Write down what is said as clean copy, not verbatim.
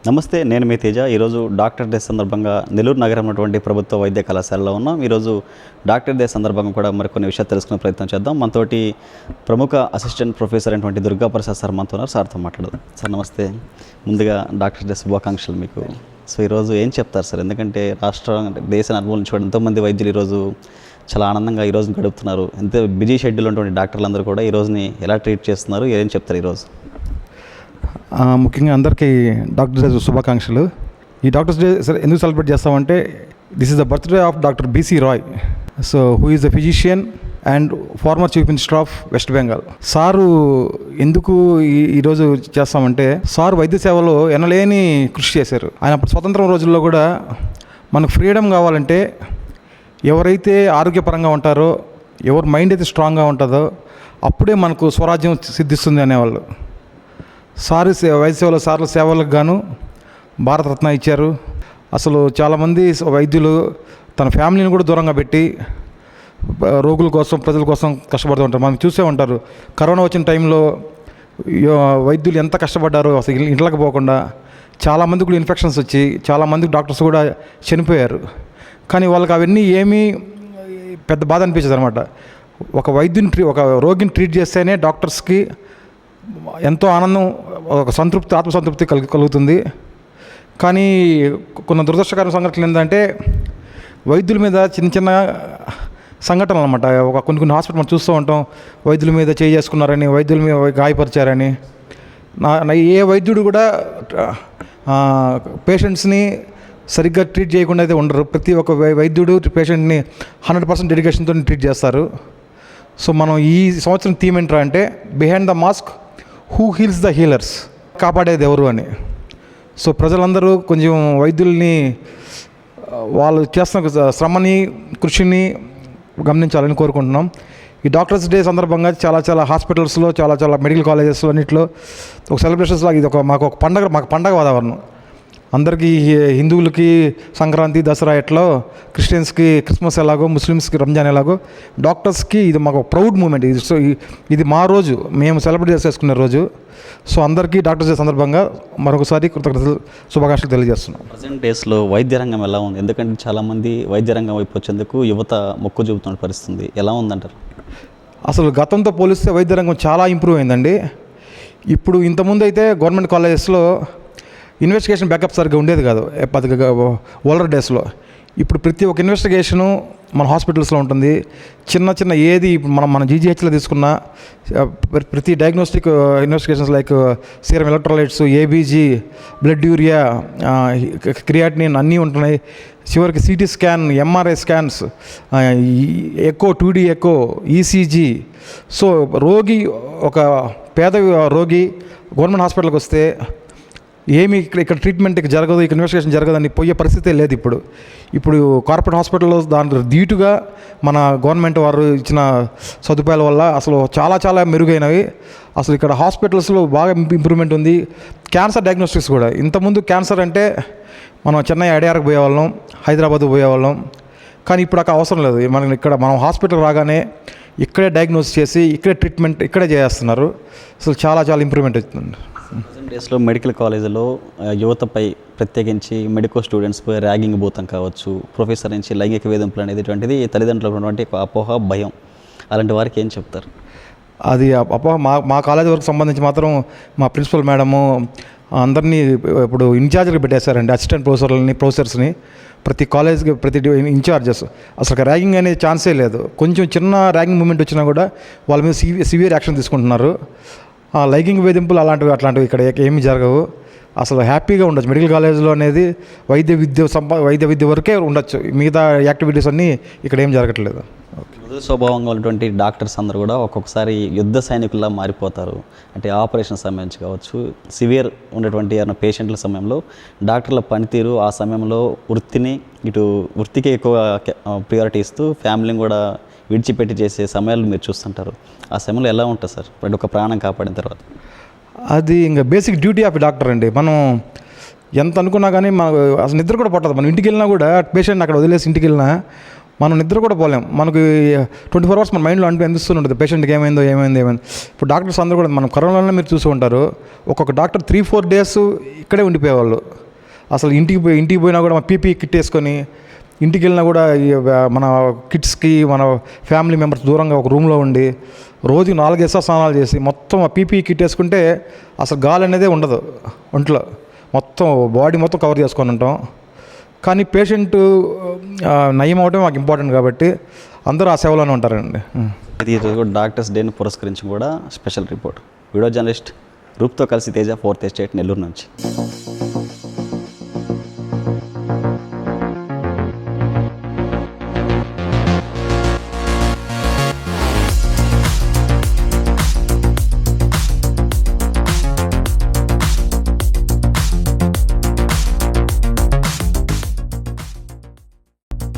నమస్తే, నేను మీ తేజ. ఈరోజు డాక్టర్ డే సందర్భంగా నెల్లూరు నగరం ఉన్నటువంటి ప్రభుత్వ వైద్య కళాశాలలో ఉన్నాం. ఈరోజు డాక్టర్ డే సందర్భంగా కూడా మరికొన్ని విషయాలు తెలుసుకునే ప్రయత్నం చేద్దాం. మనతోటి ప్రముఖ అసిస్టెంట్ ప్రొఫెసర్ అయినటువంటి దుర్గా ప్రసాద్ సార్ మనతో ఉన్నారు. సార్తో మాట్లాడదాం. సార్ నమస్తే. ముందుగా డాక్టర్ డే శుభాకాంక్షలు మీకు. సో ఈరోజు ఏం చెప్తారు సార్? ఎందుకంటే దేశాన్ని అనుభవించుకోవడం ఎంతోమంది వైద్యులు ఈరోజు చాలా ఆనందంగా ఈ రోజుని గడుపుతున్నారు. ఎంత బిజీ షెడ్యూల్ ఉన్నటువంటి డాక్టర్లందరూ కూడా ఈ రోజుని ఎలా ట్రీట్ చేస్తున్నారు, ఏం చెప్తారు ఈరోజు? ముఖ్యంగా అందరికీ డాక్టర్స్ డే శుభాకాంక్షలు. ఈ డాక్టర్స్ డే ఎందుకు సెలబ్రేట్ చేస్తామంటే this is the birthday of doctor B C Roy. So who is the physician and former chief minister of West Bengal. Sir ఎందుకు ఈరోజు చేస్తామంటే సారు వైద్య సేవలో ఎనలేని కృషి చేశారు. ఆయన అప్పుడు స్వతంత్రం రోజుల్లో కూడా మనకు ఫ్రీడమ్ కావాలంటే ఎవరైతే ఆరోగ్యపరంగా ఉంటారో, ఎవరి మైండ్ అయితే స్ట్రాంగ్గా ఉంటుందో అప్పుడే మనకు స్వరాజ్యం సిద్ధిస్తుంది అనేవాళ్ళు. వైద్య సేవలో సార్ల సేవలకు గాను భారతరత్న ఇచ్చారు. అసలు చాలామంది వైద్యులు తన ఫ్యామిలీని కూడా దూరంగా పెట్టి రోగుల కోసం, ప్రజల కోసం కష్టపడుతూ ఉంటారు. మనం చూసే ఉంటారు, కరోనా వచ్చిన టైంలో వైద్యులు ఎంత కష్టపడ్డారో అసలు ఇంట్లోకి పోకుండా. చాలామంది కూడా ఇన్ఫెక్షన్స్ వచ్చి చాలామంది డాక్టర్స్ కూడా చనిపోయారు. కానీ వాళ్ళకి అవన్నీ ఏమీ పెద్ద బాధ అనిపించదు అనమాట. ఒక వైద్యుని ఒక రోగిని ట్రీట్ చేస్తేనే డాక్టర్స్కి ఎంతో ఆనందం, ఒక సంతృప్తి, ఆత్మసంతృప్తి కలుగుతుంది. కానీ కొన్ని దురదృష్టకరమైన సంఘటనలు ఏంటంటే వైద్యుల మీద చిన్న చిన్న సంఘటనలు అనమాట. కొన్ని హాస్పిటల్ మనం చూస్తూ ఉంటాం, వైద్యుల మీద చేసుకున్నారని, వైద్యుల మీద గాయపరిచారని. ఏ వైద్యుడు కూడా పేషెంట్స్ని సరిగ్గా ట్రీట్ చేయకుండా అయితే ఉండరు. ప్రతి ఒక్క వైద్యుడు పేషెంట్ని 100% డెడికేషన్తో ట్రీట్ చేస్తారు. సో మనం ఈ సంవత్సరం థీమ్ ఏంట్రా అంటే behind the mask who heels the healers. కాపాడేది ఎవరు అని. సో ప్రజలందరూ కొంచెం వైద్యుల్ని వాళ్ళు చేస్తున్న శ్రమని, కృషిని గమనించాలని కోరుకుంటున్నాం. ఈ డాక్టర్స్ డే సందర్భంగా చాలా హాస్పిటల్స్లో, చాలా మెడికల్ కాలేజెస్లో అన్నింటిలో ఒక సెలబ్రేషన్స్ లాగా ఇది మాకు పండగ వాతావరణం. అందరికీ హిందువులకి సంక్రాంతి, దసరా ఎట్లో, క్రిస్టియన్స్కి క్రిస్మస్ ఎలాగో, ముస్లిమ్స్కి రంజాన్ ఎలాగో, డాక్టర్స్కి ఇది మాకు ప్రౌడ్ మూమెంట్. సో ఇది మా రోజు, మేము సెలబ్రేట్ చేసుకునే రోజు. సో అందరికీ డాక్టర్స్ డే సందర్భంగా మరొకసారి కృతజ్ఞతలు, శుభాకాంక్షలు తెలియజేస్తున్నాం. ప్రజెంట్ డేస్లో వైద్య రంగం ఎలా ఉంది? ఎందుకంటే చాలామంది వైద్య రంగం వైపు వచ్చేందుకు యువత మొక్కు చూపుతున్న పరిస్థితి ఎలా ఉందంటారు? అసలు గతంతో పోలిస్తే వైద్య రంగం చాలా ఇంప్రూవ్ అయిందండి. ఇప్పుడు ఇంతకుముందు అయితే గవర్నమెంట్ కాలేజెస్లో ఇన్వెస్టిగేషన్ బ్యాకప్ సరిగ్గా ఉండేది కాదు ఓల్డర్ డేస్లో. ఇప్పుడు ప్రతి ఒక్క ఇన్వెస్టిగేషను మన హాస్పిటల్స్లో ఉంటుంది. చిన్న ఏది మన జీజీహెచ్లో తీసుకున్న ప్రతి diagnostic investigations like serum electrolytes, ABG, blood urea, creatinine అన్నీ ఉంటున్నాయి. చివరికి CT scan, MRI scans, echo, 2D echo, ECG. So రోగి, ఒక పేద రోగి గవర్నమెంట్ హాస్పిటల్కి వస్తే ఏమి ఇక్కడ ట్రీట్మెంట్ జరగదు, ఇక్కడ ఇన్వెస్టిగేషన్ జరగదని పోయే పరిస్థితే లేదు. ఇప్పుడు కార్పొరేట్ హాస్పిటల్లో దాని ధీటుగా మన గవర్నమెంట్ వారు ఇచ్చిన సదుపాయాల వల్ల అసలు చాలా మెరుగైనవి. అసలు ఇక్కడ హాస్పిటల్స్లో బాగా ఇంప్రూవ్మెంట్ ఉంది. క్యాన్సర్ డయాగ్నోస్టిక్స్ కూడా, ఇంతకుముందు క్యాన్సర్ అంటే మనం చెన్నై ఐడిఆర్కి పోయేవాళ్ళం, హైదరాబాద్కి పోయేవాళ్ళం. కానీ ఇప్పుడు అక్కడ అవసరం లేదు. మనం హాస్పిటల్ రాగానే ఇక్కడే డయాగ్నోస్ చేసి ఇక్కడే ట్రీట్మెంట్ ఇక్కడే చేస్తున్నారు. అసలు చాలా ఇంప్రూవ్మెంట్ అవుతుంది. ప్రజెంట్ డేస్లో మెడికల్ కాలేజీలో యువతపై ప్రత్యేకించి మెడికల్ స్టూడెంట్స్పై ర్యాగింగ్ భూతం కావచ్చు, ప్రొఫెసర్ నుంచి లైంగిక వేధింపులు అనేది ఇటువంటిది తల్లిదండ్రులకు ఉన్నటువంటి అపోహ, భయం. అలాంటి వారికి ఏం చెప్తారు? అది అపోహ. మా కాలేజీ వరకు సంబంధించి మాత్రం మా ప్రిన్సిపల్ మేడము అందరినీ ఇప్పుడు ఇన్ఛార్జ్గా పెట్టేశారండి. అసిస్టెంట్ ప్రొఫెసర్స్ని ప్రతి కాలేజ్కి, ప్రతి ఇన్ఛార్జెస్. అసలు ర్యాగింగ్ అనే ఛాన్సే లేదు. కొంచెం చిన్న ర్యాగింగ్ మూమెంట్ వచ్చినా కూడా వాళ్ళ మీద సివియర్ యాక్షన్ తీసుకుంటున్నారు. లైంగిక వేధింపులు అట్లాంటివి ఇక్కడ ఏమీ జరగవు. అసలు హ్యాపీగా ఉండొచ్చు మెడికల్ కాలేజ్లో అనేది. వైద్య విద్య వరకే ఉండొచ్చు. మిగతా యాక్టివిటీస్ అన్నీ ఇక్కడ ఏం జరగట్లేదు. మృదు స్వభావంగా ఉన్నటువంటి డాక్టర్స్ అందరూ కూడా ఒక్కొక్కసారి యుద్ధ సైనికుల్లా మారిపోతారు. అంటే ఆపరేషన్ సమయం కావచ్చు, సివియర్ ఉన్నటువంటి పేషెంట్ల సమయంలో డాక్టర్ల పనితీరు, ఆ సమయంలో వృత్తికి ఎక్కువ ప్రియారిటీ ఇస్తూ ఫ్యామిలీని కూడా విడిచిపెట్టి చేసే సమయాలు మీరు చూస్తుంటారు. ఆ సమయంలో ఎలా ఉంటుంది సార్ ఒక ప్రాణం కాపాడిన తర్వాత? అది ఇంకా బేసిక్ డ్యూటీ ఆఫ్ డాక్టర్ అండి. మనం ఎంత అనుకున్నా కానీ అసలు నిద్ర కూడా పట్టదు. మనం ఇంటికి వెళ్ళినా కూడా పేషెంట్ అక్కడ వదిలేసి ఇంటికి వెళ్ళినా మనం నిద్ర కూడా పోలేం. మనకి 24 అవర్స్ మన మైండ్లో అనిపిస్తూనే ఉంటుంది పేషెంట్కి ఏమైంది. ఇప్పుడు డాక్టర్స్ అందరూ కూడా మనం కరోనాలో మీరు చూసి ఉంటారు, ఒక్కొక్క డాక్టర్ 3-4 డేస్ ఇక్కడే ఉండిపోయేవాళ్ళు. అసలు ఇంటికి పోయినా కూడా మన పీపీ కిట్ వేసుకొని, ఇంటికి వెళ్ళినా కూడా మన కిడ్స్కి మన ఫ్యామిలీ మెంబర్స్ దూరంగా ఒక రూమ్లో ఉండి రోజుకి 4 స్నానాలు చేసి మొత్తం ఆ పీపీ కిట్ వేసుకుంటే అసలు గాలి అనేదే ఉండదు ఒంట్లో, మొత్తం బాడీ మొత్తం కవర్ చేసుకొని ఉంటాం. కానీ పేషెంట్ నయం అవడం మాకు ఇంపార్టెంట్ కాబట్టి అందరూ ఆ సేవలోనే ఉంటారండి. ఇది ఈరోజు కూడా డాక్టర్స్ డేని పురస్కరించి కూడా స్పెషల్ రిపోర్ట్. వీడియో జర్నలిస్ట్ రూప్తో కలిసి తేజ, 4th ఎస్టేట్, నెల్లూరు నుంచి.